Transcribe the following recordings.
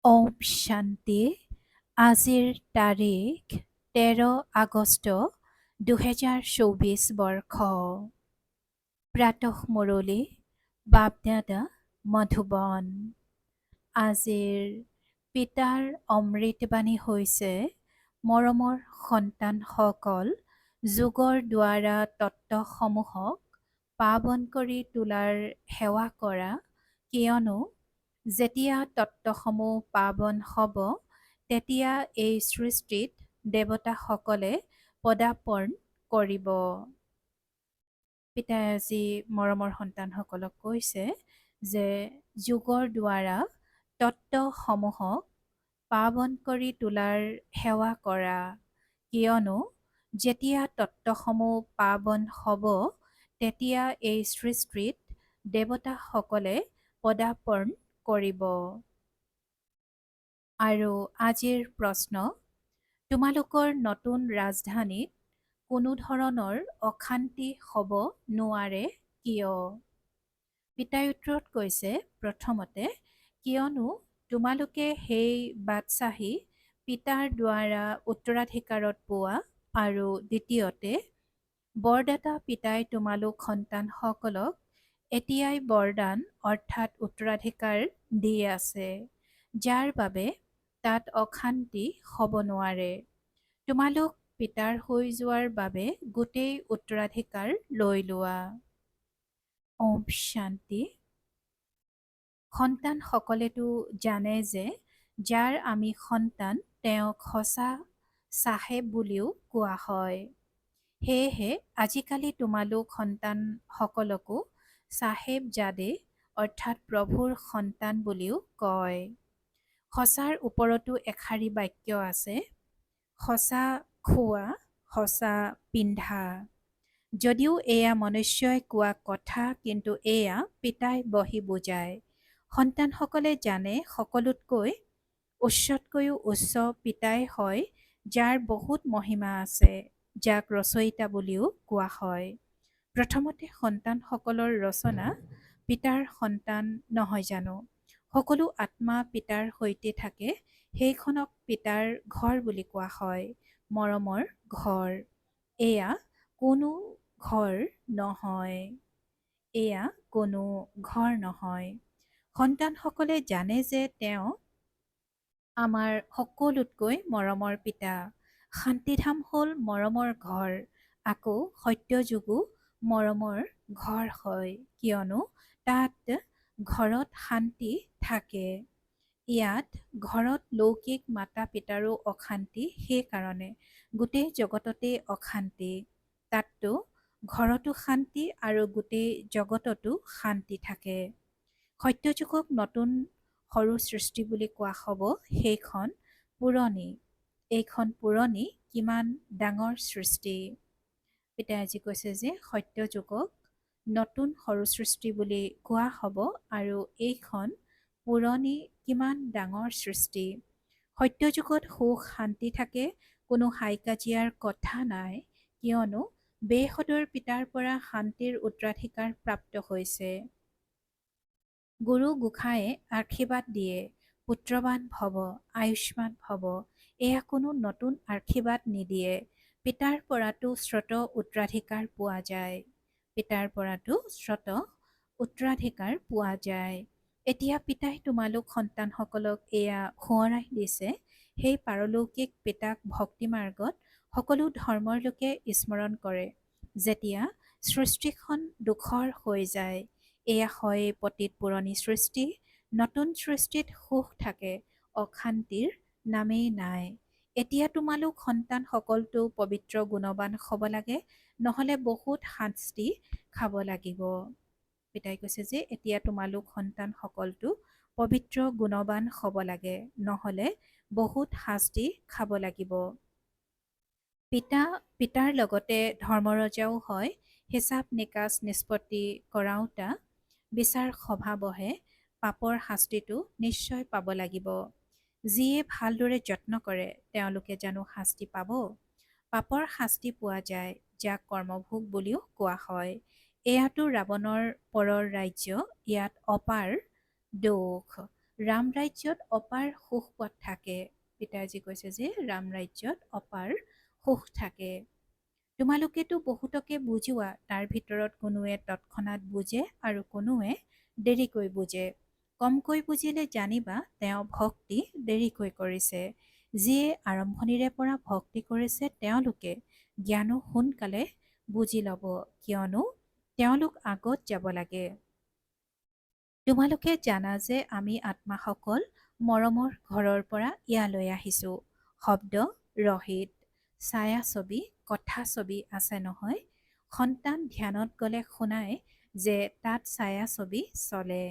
ওম শান্তি। আজিৰ তাৰিখ 13 আগষ্ট 2024 বৰ্ষ। প্ৰাতঃ মুৰলী বাপদাদা মধুবন। আজিৰ পিতাৰ অমৃতবাণী হৈছে, মৰমৰ সন্তানসকল, যোগৰ দ্বাৰা তত্ত্বসমূহক পাৱন কৰি তোলাৰ সেৱা কৰা, কিয়নো যেতিয়া তত্ত্বসমূহ পাৱন হ'ব, তেতিয়া এই সৃষ্টিত দেৱতাসকলে পদাৰ্পণ কৰিব। পিতাই আজি মৰমৰ সন্তানসকলক কৈছে যে যোগৰ দ্বাৰা তত্ত্বসমূহক পাৱন কৰি তোলাৰ সেৱা কৰা, কিয়নো যেতিয়া তত্ত্বসমূহ পাৱন হ'ব, তেতিয়া এই সৃষ্টিত দেৱতাসকলে পদাৰ্পণ কৰিব। আৰু আজিৰ প্ৰশ্ন, তোমালোকৰ নতুন ৰাজধানীত কোনো ধৰণৰ অশান্তি হ'ব নোৱাৰে কিয়? পিতাই উত্তৰত কৈছে, প্ৰথমতে, কিয়নো তোমালোকে সেই বাদশ্বাহী পিতাৰ দ্বাৰা উত্তৰাধিকাৰত পোৱা, আৰু দ্বিতীয়তে, বৰদাতা পিতাই তোমালোক সন্তানসকলক এতিয়াই বৰদান অৰ্থাৎ উত্তৰাধিকাৰ দি আছে, যাৰ বাবে তাত অশান্তি হ'ব নোৱাৰে। তোমালোক পিতাৰ হৈ যোৱাৰ বাবে গোটেই উত্তৰাধিকাৰ লৈ লোৱা। ওম শান্তি। সন্তানসকলেতো জানে যে যাৰ আমি সন্তান তেওঁক সঁচা চাহেব বুলিও কোৱা হয়। সেয়েহে আজিকালি তোমালোক সন্তানসকলকো চাহেবজাদে অৰ্থাৎ প্ৰভুৰ সন্তান বুলিও কয়। সঁচাৰ ওপৰতো এষাৰি বাক্য আছে, সঁচা খোৱা, সঁচা পিন্ধা। যদিও এয়া মনুষ্যই কোৱা কথা, কিন্তু এয়া পিতাই বহি বুজায়। সন্তানসকলে জানে সকলোতকৈ উচ্চতকৈও উচ্চ পিতাই হয়, যাৰ বহুত মহিমা আছে, যাক ৰচয়িতা বুলিও কোৱা হয়। প্ৰথমতে সন্তানসকলৰ ৰচনা পিতাৰ সন্তান নহয় জানো? সকলো আত্মা পিতাৰ সৈতে থাকে, সেইখনক পিতাৰ ঘৰ বুলি কোৱা হয়, মৰমৰ ঘৰ। এয়া কোনো ঘৰ নহয়। এয়া কোনো ঘৰ নহয়। সন্তানসকলে জানে যে তেওঁ আমাৰ সকলোতকৈ মৰমৰ পিতা। শান্তিধাম হ'ল মৰমৰ ঘৰ, আকৌ সত্যযুগো মৰমৰ ঘৰ হয়, কিয়নো তাত ঘৰত শান্তি থাকে। ইয়াত ঘৰত লৌকিক মাতা পিতাৰো অশান্তি, সেইকাৰণে গোটেই জগততে অশান্তি। তাততো ঘৰতো শান্তি আৰু গোটেই জগততো শান্তি থাকে। সত্যযুগক নতুন সৰু সৃষ্টি বুলি কোৱা হ'ব, সেইখন পুৰণি। এইখন পুৰণি কিমান ডাঙৰ সৃষ্টি। পিতাই আজি কৈছে যে সত্যযুগক নতুন সৰু সৃষ্টি বুলি কোৱা হ'ব, আৰু এইখন পুৰণি কিমান ডাঙৰ সৃষ্টি। সত্যযুগত সুখ শান্তি থাকে, কোনো হাই কাজিয়াৰ কথা নাই, কিয়নো বেসদৰ পিতাৰ পৰা শান্তিৰ উত্তৰাধিকাৰ প্ৰাপ্ত হৈছে। গুৰু গোসাঁয়ে আশীৰ্বাদ দিয়ে, পুত্ৰৱান ভৱ, আয়ুষ্মান ভৱ। এয়া কোনো নতুন আশীৰ্বাদ নিদিয়ে। পিতাৰ পৰাতো শ্ৰুত উত্তৰাধিকাৰ পোৱা যায়। পিতাৰ পৰাতো শ্ৰুত উত্তৰাধিকাৰ পোৱা যায়। এতিয়া পিতাই তোমালোক সন্তানসকলক এয়া সোঁৱৰাই দিছে, সেই পাৰলৌকিক পিতাক ভক্তি মাৰ্গত সকলো ধৰ্মৰ লোকে স্মৰণ কৰে। যেতিয়া সৃষ্টিখন দুখৰ হৈ যায়, এয়া হয় পতিত পুৰণি সৃষ্টি। নতুন সৃষ্টিত সুখ থাকে, অশান্তিৰ নামেই নাই। এতিয়া তোমালোক সন্তানসকলতো পবিত্ৰ গুণৱান হ'ব লাগে, নহ'লে বহুত শাস্তি খাব লাগিব। পিতাই কৈছে যে এতিয়া তোমালোক সন্তানসকলতো পবিত্ৰ গুণৱান হ'ব লাগে, নহ'লে বহুত শাস্তি খাব লাগিব। পিতাৰ লগতে ধৰ্মৰজাও হয়। হিচাপ নিকাচ নিষ্পত্তি কৰাওঁতা বিচাৰ সভা বহে, পাপৰ শাস্তিটো নিশ্চয় পাব লাগিব। যিয়ে ভালদৰে যত্ন কৰে, তেওঁলোকে জানো শাস্তি পাব? পাপৰ শাস্তি পোৱা যায়, যাক কৰ্মভোগ বুলিও কোৱা হয়। এয়াতো ৰাৱণৰ পৰৰ ৰাজ্য, ইয়াত অপাৰ দুখ। ৰাম ৰাজ্যত অপাৰ সুখ পথ থাকে। পিতাজী কৈছে যে ৰাম ৰাজ্যত অপাৰ সুখ থাকে। তোমালোকেতো বহুতকে বুজোৱা, তাৰ ভিতৰত কোনোৱে তৎক্ষণাৎ বুজে আৰু কোনোৱে দেৰিকৈ বুজে। কমকৈ বুজিলে জানিবা তেওঁ ভক্তি দেৰিকৈ কৰিছে। যিয়ে আৰম্ভণিৰে পৰা ভক্তি কৰিছে তেওঁলোকে জ্ঞানো সোনকালে বুজি ল'ব, কিয়নো তেওঁলোক আগত যাব লাগে। তোমালোকে জানা যে আমি আত্মাসকল মৰমৰ ঘৰৰ পৰা ইয়ালৈ আহিছোঁ। শব্দ ৰহিত ছায়াছবি কথাছবি আছে নহয়। সন্তান ধ্যানত গ'লে শুনায় যে তাত ছায়াছবি চলে।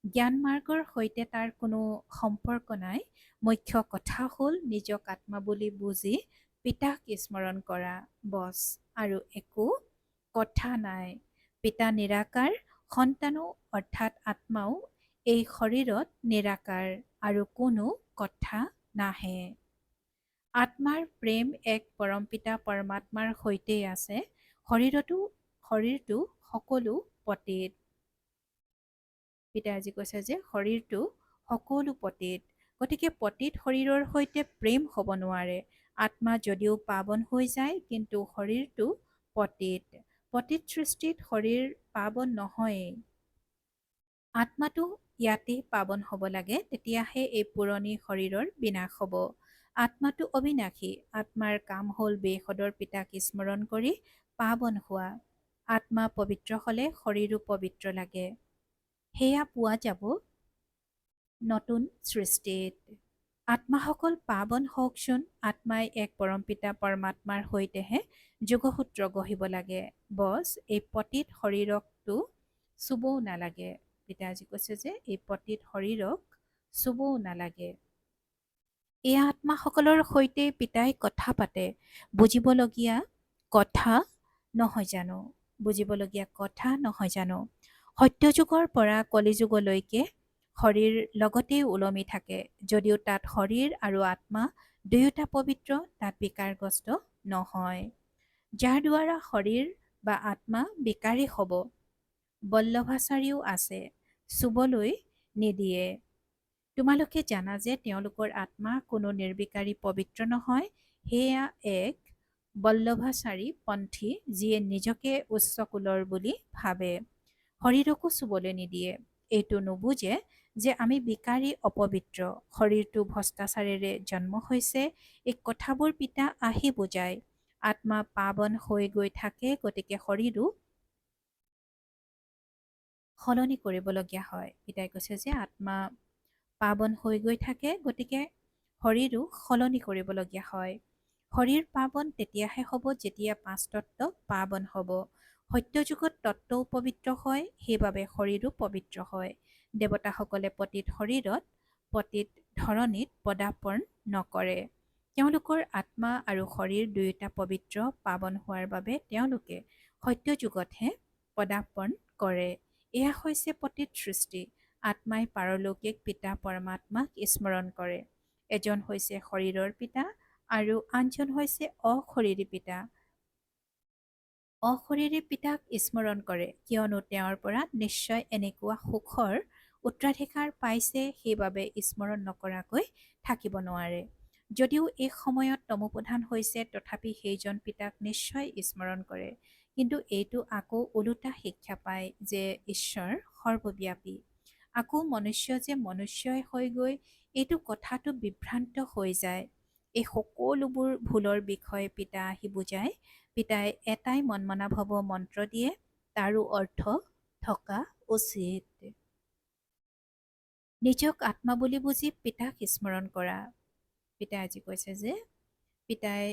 জ্ঞান মাৰ্গৰ সৈতে তাৰ কোনো সম্পৰ্ক নাই। মুখ্য কথা হ'ল নিজক আত্মা বুলি বুজি পিতাক স্মৰণ কৰা, বছ, আৰু একো কথা নাই। পিতা নিৰাকাৰ, সন্তানো অৰ্থাৎ আত্মাও এই শৰীৰত নিৰাকাৰ, আৰু কোনো কথা নাহে। আত্মাৰ প্ৰেম এক পৰমপিতা পৰমাত্মাৰ সৈতেই আছে। শৰীৰটো সকলো পতীত। পিতাজী কৈছে যে শৰীৰটো সকলো পতীত, গতিকে পতীত শৰীৰৰ সৈতে প্ৰেম হ'ব নোৱাৰে। আত্মা যদিও পাৱন হৈ যায় কিন্তু শৰীৰটো পতীত। পতীত সৃষ্টিত শৰীৰ পাৱন নহয়েই। আত্মাটো ইয়াতেই পাৱন হ'ব লাগে, তেতিয়াহে এই পুৰণি শৰীৰৰ বিনাশ হ'ব। আত্মাটো অবিনাশী। আত্মাৰ কাম হ'ল বেসদৰ পিতাক স্মৰণ কৰি পাৱন হোৱা। আত্মা পবিত্ৰ হ'লে শৰীৰো পবিত্ৰ লাগে। সেয়া পোৱা যাব নতুন সৃষ্টিত। আত্মাসকল পাৱন হওকচোন। আত্মাই এক পৰমপিতা পৰমাত্মাৰ সৈতেহে যোগসূত্ৰ গঢ়িব লাগে। বছ, এই পতীত শৰীৰকটো চুবও নালাগে। পিতাজী কৈছে যে এই পতীত শৰীৰক চুবও নালাগে। এই আত্মাসকলৰ সৈতে পিতাই কথা পাতে। বুজিবলগীয়া কথা নহয় জানো? বুজিবলগীয়া কথা নহয় জানো? সত্যযুগৰ পৰা কলিযুগলৈকে শৰীৰ লগতেই ওলমি থাকে। যদিও তাত শৰীৰ আৰু আত্মা দুয়োটা পবিত্ৰ, তাত বিকাৰগ্ৰস্ত নহয়। যাৰ দ্বাৰা শৰীৰ বা আত্মা বিকাৰী হ'ব, বল্লভাচাৰীও আছে, চুবলৈ নিদিয়ে। তোমালোকে জানা যে তেওঁলোকৰ আত্মা কোনো নিৰ্বিকাৰী পবিত্ৰ নহয়। সেয়া এক বল্লভাচাৰী পন্থী, যিয়ে নিজকে উচ্চ কুলৰ বুলি ভাবে। শৰীৰকো চুবলৈ নিদিয়ে। এইটো নুবুজে যে আমি বিকাৰী অপবিত্ৰ, শৰীৰটো ভ্ৰষ্টাচাৰেৰে জন্ম হৈছে। এই কথাবোৰ পিতা আহি বুজায়। আত্মা পাৱন হৈ গৈ থাকে, গতিকে শৰীৰো সলনি কৰিবলগীয়া হয়। পিতাই কৈছে যে আত্মা পাৱন হৈ গৈ থাকে, গতিকে শৰীৰো সলনি কৰিবলগীয়া হয়। শৰীৰ পাৱন তেতিয়াহে হ'ব যেতিয়া পাঁচ তত্ত্ব পাৱন হ'ব। সত্যযুগত তত্ত্বও পবিত্ৰ হয়, সেইবাবে শৰীৰো পবিত্ৰ হয়। দেৱতাসকলে পতীত শৰীৰত, পতীত ধৰণীত পদাৰ্পণ নকৰে। তেওঁলোকৰ আত্মা আৰু শৰীৰ দুয়োটা পবিত্ৰ পাৱন হোৱাৰ বাবে তেওঁলোকে সত্যযুগতহে পদাৰ্পণ কৰে। এয়া হৈছে পতীত সৃষ্টি। আত্মাই পাৰলৌকিক পিতা পৰমাত্মাক স্মৰণ কৰে। এজন হৈছে শৰীৰৰ পিতা আৰু আনজন হৈছে অশৰীৰী পিতা। অশৰীৰী পিতাক স্মৰণ কৰে, কিয়নো তেওঁৰ পৰা নিশ্চয় এনেকুৱা সুখৰ উত্তৰাধিকাৰ পাইছে, সেইবাবে স্মৰণ নকৰাকৈ থাকিব নোৱাৰে। যদিও এই সময়ত তমোপ্ৰধান হৈছে, তথাপি সেইজন পিতাক নিশ্চয় স্মৰণ কৰে। কিন্তু এইটো আকৌ ওলোটা শিক্ষা পায় যে ঈশ্বৰ সৰ্বব্যাপী। আকৌ মনুষ্য যে মনুষ্যই হৈ গৈ এইটো কথাটো বিভ্ৰান্ত হৈ যায়। এই সকলোবোৰ ভুলৰ বিষয়ে পিতা আহি বুজায়। পিতাই এটাই মনমনা ভৱ মন্ত্ৰ দিয়ে, তাৰো অৰ্থ থকা উচিত। নিজক আত্মা বুলি বুজি পিতাক স্মৰণ কৰা। পিতাই আজি কৈছে যে পিতাই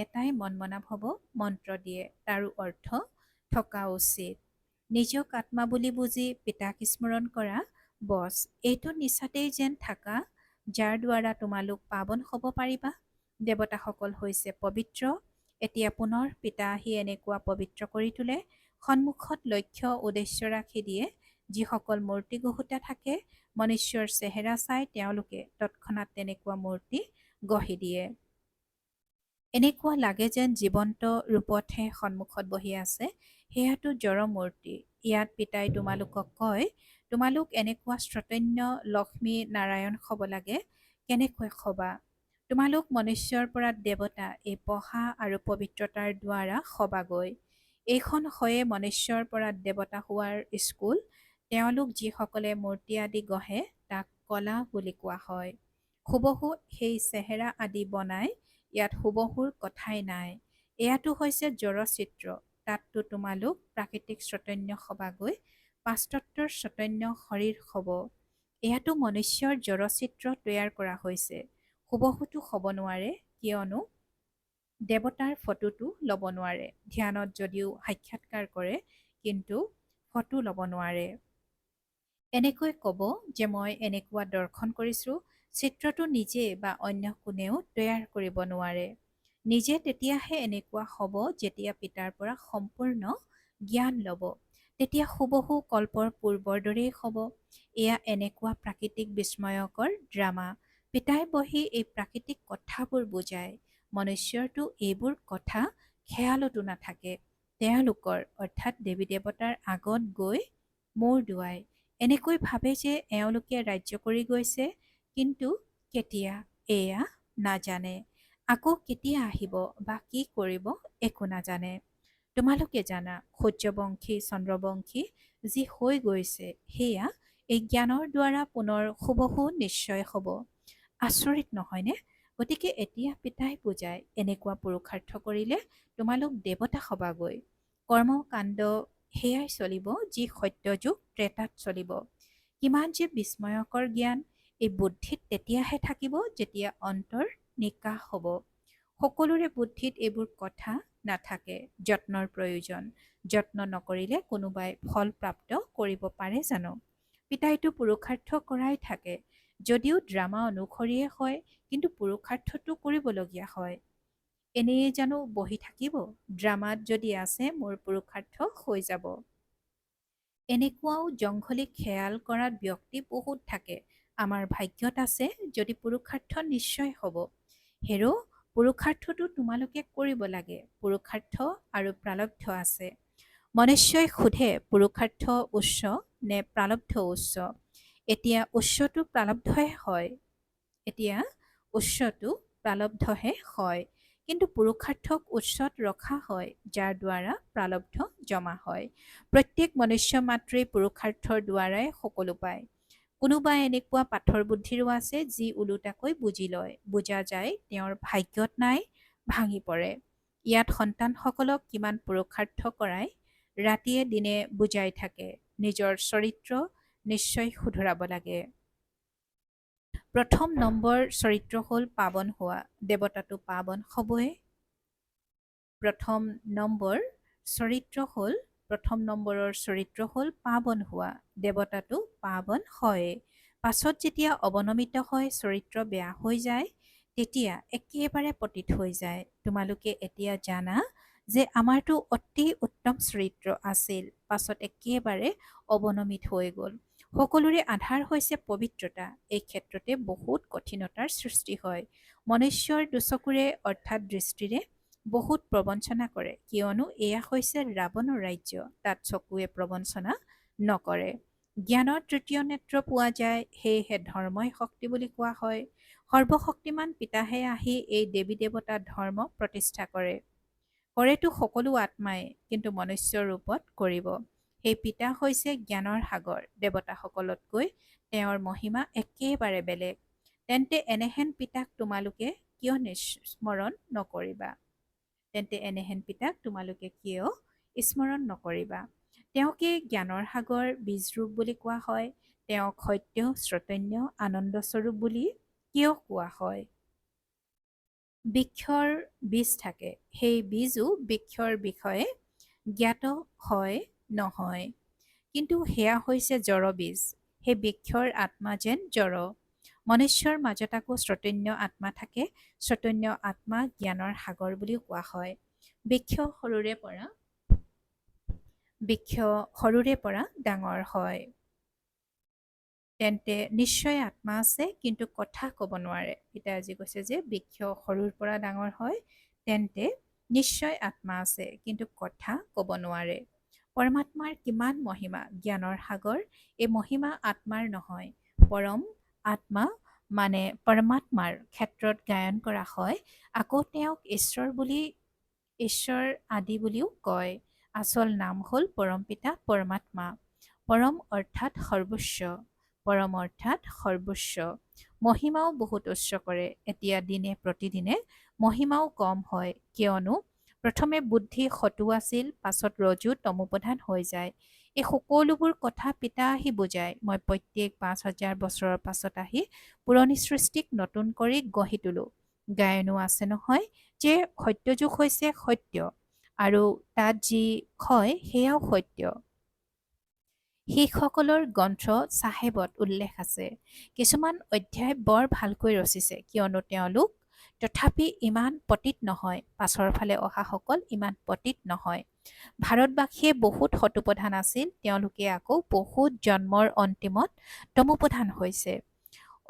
এটাই মনমনা ভৱ মন্ত্ৰ দিয়ে, তাৰো অৰ্থ থকা উচিত। নিজক আত্মা বুলি বুজি পিতাক স্মৰণ কৰা, বছ, এইটো নিচাতেই যেন থাকা, যাৰ দ্বাৰা তোমালোক পাৱন হ'ব পাৰিবা। দেৱতাসকল হৈছে পবিত্ৰ। এতিয়া পুনৰ পিতা আহি এনেকুৱা পবিত্ৰ কৰি তোলে। সন্মুখত লক্ষ্য উদ্দেশ্য ৰাখি দিয়ে। যিসকল মূৰ্তি গঢ়োতা থাকে, মনুষ্যৰ চেহেৰা চাই তেওঁলোকে তৎক্ষণাৎ তেনেকুৱা মূৰ্তি গঢ়ি দিয়ে। এনেকুৱা লাগে যেন জীৱন্ত ৰূপতহে সন্মুখত বহি আছে। সেয়াটো জড় মূৰ্তি। ইয়াত পিতাই তোমালোকক কয়, তোমালোক এনেকুৱা শ্ৰতন্য লক্ষ্মী নাৰায়ণ হ'ব লাগে, কেনেকৈ হ'বা? তোমালোক মনুষ্যৰ পৰা দেৱতা এই পঢ়া আৰু পবিত্ৰতাৰ দ্বাৰা হ'বাগৈ। এইখন হয়ে মনুষ্যৰ পৰা দেৱতা হোৱাৰ স্কুল। তেওঁলোক যিসকলে মূৰ্তি আদি গঢ়ে তাক কলা বুলি কোৱা হয়। হুবহু সেই চেহেৰা আদি বনাই, ইয়াত হুবহুৰ কথাই নাই। এয়াতো হৈছে জড়চিত্ৰ, তাততো তোমালোক প্ৰাকৃতিক চৈতন্য হ'বাগৈ, পাশ্চাত্যৰ চৈতন্য শৰীৰ হ'ব। এয়াতো মনুষ্যৰ জড়চিত্ৰ তৈয়াৰ কৰা হৈছে। হুবহুতো হ'ব নোৱাৰে, কিয়নো দেৱতাৰ ফটোটো ল'ব নোৱাৰে। ধ্যানত যদিও সাক্ষাৎকাৰ কৰে, কিন্তু ফটো ল'ব নোৱাৰে। এনেকৈ ক'ব যে মই এনেকুৱা দৰ্শন কৰিছোঁ, চিত্ৰটো নিজে বা অন্য কোনেও তৈয়াৰ কৰিব নোৱাৰে। নিজে তেতিয়াহে এনেকুৱা হ'ব যেতিয়া পিতাৰ পৰা সম্পূৰ্ণ জ্ঞান ল'ব। তেতিয়া হুবহু কল্পৰ পূৰ্বৰ দৰেই হ'ব। এয়া এনেকুৱা প্ৰাকৃতিক বিস্ময়কৰ ড্ৰামা। পিতাই বহি এই প্ৰাকৃতিক কথাবোৰ বুজায়। মনুষ্যৰতো এইবোৰ কথা খেয়ালতো নাথাকে। তেওঁলোকৰ অৰ্থাৎ দেৱী দেৱতাৰ আগত গৈ মূৰ দোৱায়। এনেকৈ ভাবে যে এওঁলোকে ৰাজ্য কৰি গৈছে, কিন্তু কেতিয়া এয়া নাজানে। আকৌ কেতিয়া আহিব বা কি কৰিব একো নাজানে। তোমালোকে জানা, সূৰ্যবংশী চন্দ্ৰবংশী যি হৈ গৈছে, সেয়া এই জ্ঞানৰ দ্বাৰা পুনৰ হুবহু নিশ্চয় হ'ব। আচৰিত নহয়নে? গতিকে এতিয়া পিতাই বুজায়, এনেকুৱা পুৰুষাৰ্থ কৰিলে তোমালোক দেৱতা হ'বাগৈ। কৰ্মকাণ্ড সেয়াই চলিব যি সত্যযুগ ত্ৰেতাত চলিব। কিমান যে বিস্ময়কৰ জ্ঞান! এই বুদ্ধিত তেতিয়াহে থাকিব যেতিয়া অন্তৰ নিকাশ হ'ব। সকলোৰে বুদ্ধিত এইবোৰ কথা নাথাকে। যত্নৰ প্ৰয়োজন। যত্ন নকৰিলে কোনোবাই ফল প্ৰাপ্ত কৰিব পাৰে জানো? পিতাইতো পুৰুষাৰ্থ কৰাই থাকে। যদিও ড্ৰামা অনুসৰিয়ে হয়, কিন্তু পুৰুষাৰ্থটো কৰিবলগীয়া হয়। এনেয়ে জানো বহি থাকিব? ড্ৰামাত যদি আছে মোৰ পুৰুষাৰ্থ হৈ যাব। এনেকুৱাও জংঘলী খেয়াল কৰাত ব্যক্তি বহুত থাকে। আমাৰ ভাগ্যত আছে যদি পুৰুষাৰ্থ নিশ্চয় হ'ব। হেৰ', পুৰুষাৰ্থটো তোমালোকে কৰিব লাগে। পুৰুষাৰ্থ আৰু প্ৰাৰব্ধ আছে। মনুষ্যই সোধে পুৰুষাৰ্থ উচ্চ নে প্ৰাৰব্ধ উচ্চ? এতিয়া উচ্চটো প্ৰাৰব্ধহে হয়। এতিয়া উচ্চটো প্ৰাৰব্ধহে হয়। কিন্তু পুৰুষাৰ্থক উচ্চত ৰখা হয়, যাৰ দ্বাৰা প্ৰাৰব্ধ জমা হয়। প্ৰত্যেক মনুষ্য মাত্ৰেই পুৰুষাৰ্থৰ দ্বাৰাই সকলো পায়। কোনোবা এনেকুৱা পাথৰ বুদ্ধিৰো আছে যি ওলোটাকৈ বুজি লয়। বুজা যায় তেওঁৰ ভাগ্যত নাই, ভাঙি পৰে। ইয়াত সন্তানসকলক কিমান পুৰুষাৰ্থ কৰাই ৰাতিয়ে দিনে বুজাই থাকে। নিজৰ চৰিত্ৰ নিশ্চয় শুধৰাব লাগে। প্ৰথম নম্বৰ চৰিত্ৰ হ'ল পাৱন হোৱা। দেৱতাটো পাৱন হ'বই। প্ৰথম নম্বৰৰ চৰিত্ৰ হ'ল পাৱন হোৱা। দেৱতাটো পাৱন হয়েই। পাছত যেতিয়া অৱনমিত হয়, চৰিত্ৰ বেয়া হৈ যায়, তেতিয়া একেবাৰে পতিত হৈ যায়। তোমালোকে এতিয়া জানা যে আমাৰতো অতি উত্তম চৰিত্ৰ আছিল, পাছত একেবাৰে অৱনমিত হৈ গ'ল। সকলোৰে আধাৰ হৈছে পবিত্ৰতা। এই ক্ষেত্ৰতে বহুত কঠিনতাৰ সৃষ্টি হয়। মনুষ্যৰ দুচকুৰে অৰ্থাৎ দৃষ্টিৰে বহুত প্ৰবঞ্চনা কৰে, কিয়নো এয়া হৈছে ৰাৱণৰ ৰাজ্য। তাত চকুৱে প্ৰবঞ্চনা নকৰে। জ্ঞানৰ তৃতীয় নেত্ৰ পোৱা যায়, সেয়েহে ধৰ্মই শক্তি বুলি কোৱা হয়। সৰ্বশক্তিমান পিতাহে আহি এই দেৱী দেৱতা ধৰ্ম প্ৰতিষ্ঠা কৰে। কৰেতো সকলো আত্মাই, কিন্তু মনুষ্য ৰূপত কৰিব। সেই পিতা হৈছে জ্ঞানৰ সাগৰ। দেৱতাসকলতকৈ তেওঁৰ মহিমা একেবাৰে বেলেগ। তেন্তে এনেহেন পিতাক তোমালোকে কিয় স্মৰণ নকৰিবা? তেওঁকে জ্ঞানৰ সাগৰ বীজৰূপ বুলি কোৱা হয়। তেওঁক সত্য, চৈতন্য, আনন্দস্বৰূপ বুলি কিয় কোৱা হয়? বৃক্ষৰ বীজ থাকে, সেই বীজো বৃক্ষৰ বিষয়ে জ্ঞাত হয় নহয়। কিন্তু সেয়া হৈছে জড় বীজ। সেই বৃক্ষৰ আত্মা যেন জড়। মনুষ্যৰ মাজত আকৌ চৈতন্য আত্মা থাকে। চৈতন্য আত্মা জ্ঞানৰ সাগৰ বুলিও কোৱা হয়। বৃক্ষ সৰুৰে পৰা ডাঙৰ হয়। তেন্তে নিশ্চয় আত্মা আছে, কিন্তু কথা ক'ব নোৱাৰে। পিতাই আজি কৈছে যে বৃক্ষ সৰুৰ পৰা ডাঙৰ হয়, তেন্তে নিশ্চয় আত্মা আছে, কিন্তু কথা ক'ব নোৱাৰে। পৰমাত্মাৰ কিমান মহিমা, জ্ঞানৰ সাগৰ। এই মহিমা আত্মাৰ নহয়, পৰম আত্মা মানে পৰমাত্মাৰ ক্ষেত্ৰত গায়ন কৰা হয়। আকৌ তেওঁক ঈশ্বৰ আদি বুলিও কয়। আচল নাম হ'ল পৰমপিতা পৰমাত্মা। পৰম অৰ্থাৎ সৰ্বোচ্চ, পৰম অৰ্থাৎ সৰ্বোচ্চ। মহিমাও বহুত উচ্চ কৰে। এতিয়া দিনে প্ৰতিদিনে মহিমাও কম হয়, কিয়নো প্ৰথমে বুদ্ধি সতু আছিল, পাছত ৰজু তমোপ্ৰধান হৈ যায়। এই সকলোবোৰ কথা পিতা আহি বুজায়। মই প্ৰত্যেক ৫,০০০ বছৰৰ পাছত আহি পুৰণি সৃষ্টিক নতুন কৰি গঢ়ি তোলো। গায়নো আছে নহয় যে সত্যযুগ হৈছে সত্য, আৰু তাত যি হয় সেয়াও সত্য। শিখসকলৰ গ্ৰন্থ চাহেবত উল্লেখ আছে। কিছুমান অধ্যায় বৰ ভালকৈ ৰচিছে, কিয়নো তেওঁলোক তথাপি ইমান পতিত নহয়, পাছৰ ফালে অহাসকল ইমান পতিত নহয়। ভাৰতবাসীয়ে বহুত শতোপ্ৰধান আছিল, তেওঁলোকে আকৌ বহুত জন্মৰ অন্তিমত তমোপ্ৰধান হৈছে।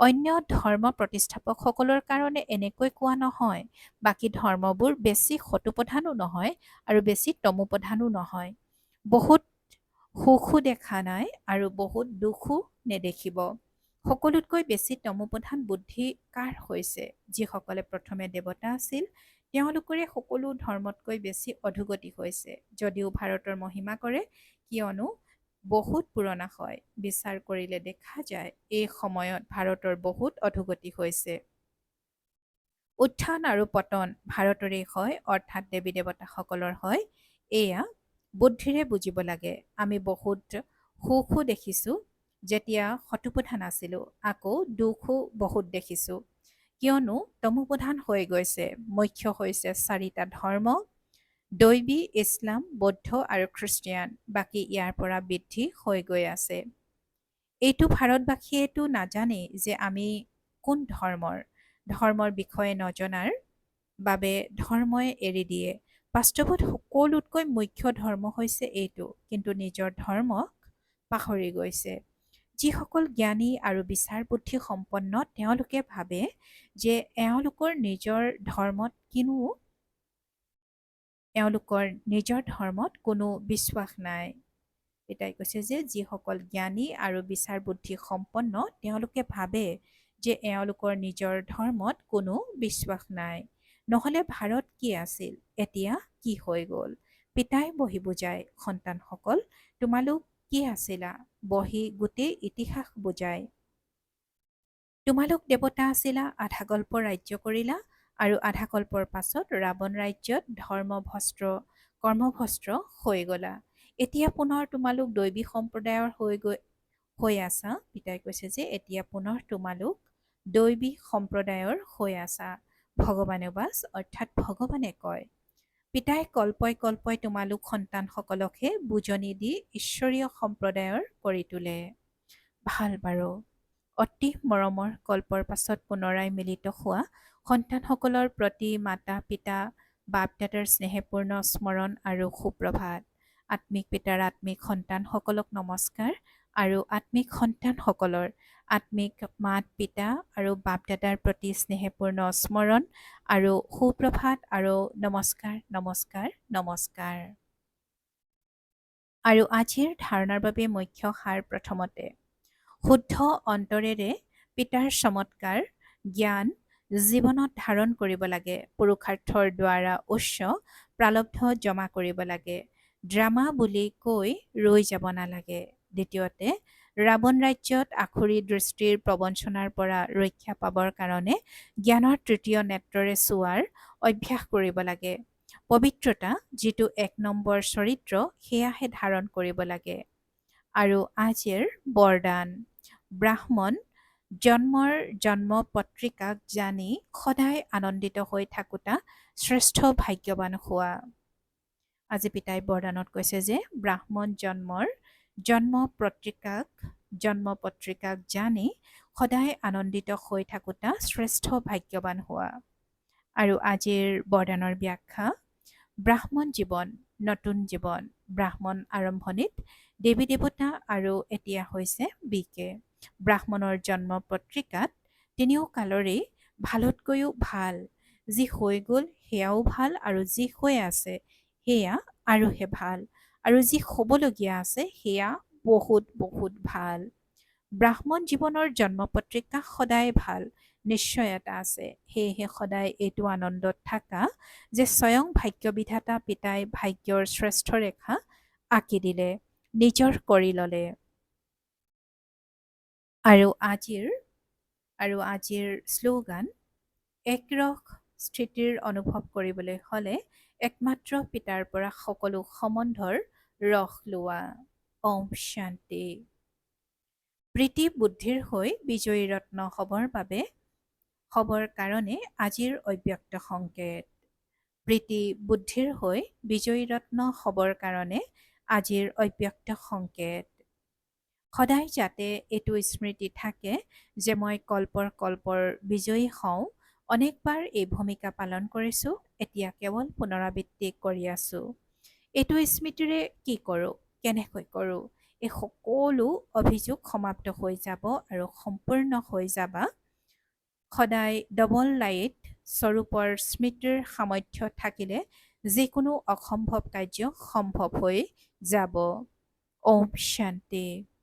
অন্য ধৰ্ম প্ৰতিষ্ঠাপকসকলৰ কাৰণে এনেকৈ কোৱা নহয়। বাকী ধৰ্মবোৰ বেছি শতোপ্ৰধানো নহয় আৰু বেছি তমোপ্ৰধানো নহয়। বহুত সুখো দেখা নাই আৰু বহুত দুখো নেদেখিব। সকলোতকৈ বেছি তমোপ্ৰধান বুদ্ধি কাৰ হৈছে? যিসকলে প্ৰথমে দেৱতা আছিল, তেওঁলোকৰে সকলো ধৰ্মতকৈ বেছি অধোগতি হৈছে। যদিও ভাৰতৰ মহিমা কৰে, কিয়নো বহুত পুৰণা হয়, বিচাৰ কৰিলে দেখা যায় এই সময়ত ভাৰতৰ বহুত অধোগতি হৈছে। উত্থান আৰু পতন ভাৰতৰে হয়, অৰ্থাৎ দেৱী দেৱতাসকলৰ হয়। এয়া বুদ্ধিৰে বুজিব লাগে। আমি বহুত সুখো দেখিছোঁ যেতিয়া শতোপ্ৰধান আছিলোঁ, আকৌ দুখো বহুত দেখিছোঁ, কিয়নো তমোপ্ৰধান হৈ গৈছে। মুখ্য হৈছে 4টা ধৰ্ম: দৈৱী, ইছলাম, বৌদ্ধ আৰু খ্ৰীষ্টিয়ান। বাকী ইয়াৰ পৰা বৃদ্ধি হৈ গৈ আছে। এইটো ভাৰতবাসীয়েতো নাজানেই যে আমি কোন ধৰ্মৰ বিষয়ে নজনাৰ বাবে ধৰ্মই এৰি দিয়ে। বাস্তৱত সকলোতকৈ মুখ্য ধৰ্ম হৈছে এইটো, কিন্তু নিজৰ ধৰ্মক পাহৰি গৈছে। যিসকল জ্ঞানী আৰু বিচাৰ বুদ্ধি সম্পন্ন, তেওঁলোকে ভাবে যে এওঁলোকৰ নিজৰ ধৰ্মত কোনো বিশ্বাস নাই। পিতাই কৈছে যে যিসকল জ্ঞানী আৰু বিচাৰ বুদ্ধি সম্পন্ন, তেওঁলোকে ভাবে যে এওঁলোকৰ নিজৰ ধৰ্মত কোনো বিশ্বাস নাই। নহ'লে ভাৰত কি আছিল, এতিয়া কি হৈ গ'ল? পিতাই বহি বুজায়, সন্তানসকল তোমালোক কি আছিলা? বহি গোটেই ইতিহাস বুজায়। তোমালোক দেৱতা আছিলা, আধা কল্প ৰাজ্য কৰিলা, আৰু আধা কল্পৰ পাছত ৰাৱণ ৰাজ্যত কৰ্মভস্ত্ৰ হৈ গ'লা। এতিয়া পুনৰ তোমালোক দৈৱী সম্প্ৰদায়ৰ হৈ আছা। পিতাই কৈছে যে এতিয়া পুনৰ তোমালোক দৈৱী সম্প্ৰদায়ৰ হৈ আছা। ভগৱানেবাজ অৰ্থাৎ ভগৱানে কয়। পিতাই কল্পই কল্পই তোমালোক সন্তানসকলকহে বুজনি দি ঈশ্বৰীয় সম্প্ৰদায়ৰ কৰি তোলে। ভাল বাৰু। অতি মৰমৰ কল্পৰ পাছত পুনৰাই মিলিত হোৱা সন্তানসকলৰ প্ৰতি মাতা পিতা বাপ দাদাৰ স্নেহপূৰ্ণ স্মৰণ আৰু সুপ্ৰভাত। আত্মিক পিতাৰ আত্মিক সন্তানসকলক নমস্কাৰ, আৰু আত্মিক সন্তানসকলৰ আত্মিক মাত পিতা আৰু বাপ দাদাৰ প্ৰতি স্নেহপূৰ্ণ স্মৰণ আৰু সুপ্ৰভাত আৰু নমস্কাৰ নমস্কাৰ নমস্কাৰ। আৰু আজিৰ ধাৰণাৰ বাবে মুখ্য সাৰ প্ৰথমতে, শুদ্ধ অন্তৰেৰে পিতাৰ চমৎকাৰ জ্ঞান জীৱনত ধাৰণ কৰিব লাগে। পুৰুষাৰ্থৰ দ্বাৰা উচ্চ প্ৰালব্ধ জমা কৰিব লাগে। ড্ৰামা বুলি কৈ ৰৈ যাব নালাগে। দ্বিতীয়তে, ৰাৱণ ৰাজ্যত আখুৰি দৃষ্টিৰ প্ৰবঞ্চনাৰ পৰা ৰক্ষা পাবৰ কাৰণে জ্ঞানৰ তৃতীয় নেত্ৰৰে চোৱাৰ অভ্যাস কৰিব লাগে। পবিত্ৰতা, যিটো 1 নম্বৰ চৰিত্ৰ, সেয়াহে ধাৰণ কৰিব লাগে। আৰু আজিৰ বৰদান, ব্ৰাহ্মণ জন্ম পত্ৰিকাক জানি সদায় আনন্দিত হৈ থাকোঁতা শ্ৰেষ্ঠ ভাগ্যৱান হোৱা। আজি পিতাই বৰদানত কৈছে যে ব্ৰাহ্মণ জন্ম পত্ৰিকাক জানি সদায় আনন্দিত হৈ থাকোঁতা শ্ৰেষ্ঠ ভাগ্যৱান হোৱা। আৰু আজিৰ বৰদানৰ ব্যাখ্যা, ব্ৰাহ্মণ জীৱন, নতুন জীৱন। ব্ৰাহ্মণ আৰম্ভণিত দেৱী দেৱতা আৰু এতিয়া হৈছে বিকে। ব্ৰাহ্মণৰ জন্ম পত্ৰিকাত তিনিও কালৰেই ভালতকৈও ভাল। যি হৈ গ'ল সেয়াও ভাল, আৰু যি হৈ আছে সেয়া আৰুহে ভাল। আৰু যি হ'বলগীয়া আছে সেয়া বহুত বহুত ভাল। ব্ৰাহ্মণ জীৱনৰ জন্মপত্ৰিকা সদায় ভাল নিশ্চয়তা আছে। সেয়েহে সদায় এইটো আনন্দত থাকা যে স্বয়ং ভাগ্যবিধাতা পিতাই ভাগ্যৰ শ্ৰেষ্ঠ ৰেখা আঁকি দিলে, নিজৰ কৰি ল'লে। আৰু আজিৰ শ্লোগান, একৰস স্থিতিৰ অনুভৱ কৰিবলৈ হ'লে একমাত্ৰ পিতাৰ পৰা সকলো সম্বন্ধৰ ৰস লোৱা। ওম শান্তি। প্ৰীতি বুদ্ধিৰ হৈ বিজয়ী ৰত্ন হ'বৰ কাৰণে আজিৰ অব্যক্ত সংকেত। প্ৰীতি বুদ্ধিৰ হৈ বিজয়ী ৰত্ন হ'বৰ কাৰণে আজিৰ অব্যক্ত সংকেত। সদায় যাতে এইটো স্মৃতি থাকে যে মই কল্পৰ বিজয়ী হওঁ। অনেকবাৰ এই ভূমিকা পালন কৰিছোঁ, এতিয়া কেৱল পুনৰাবৃত্তি কৰি আছোঁ। এইটো স্মৃতিৰে কি কৰোঁ, কেনেকৈ কৰোঁ, এই সকলো অভিযোগ সমাপ্ত হৈ যাব আৰু সম্পূৰ্ণ হৈ যাবা। সদায় ডবল লাইট স্বৰূপৰ স্মৃতিৰ সামৰ্থ্য থাকিলে যিকোনো অসম্ভৱ কাৰ্য সম্ভৱ হৈ যাব। ওম শান্তি।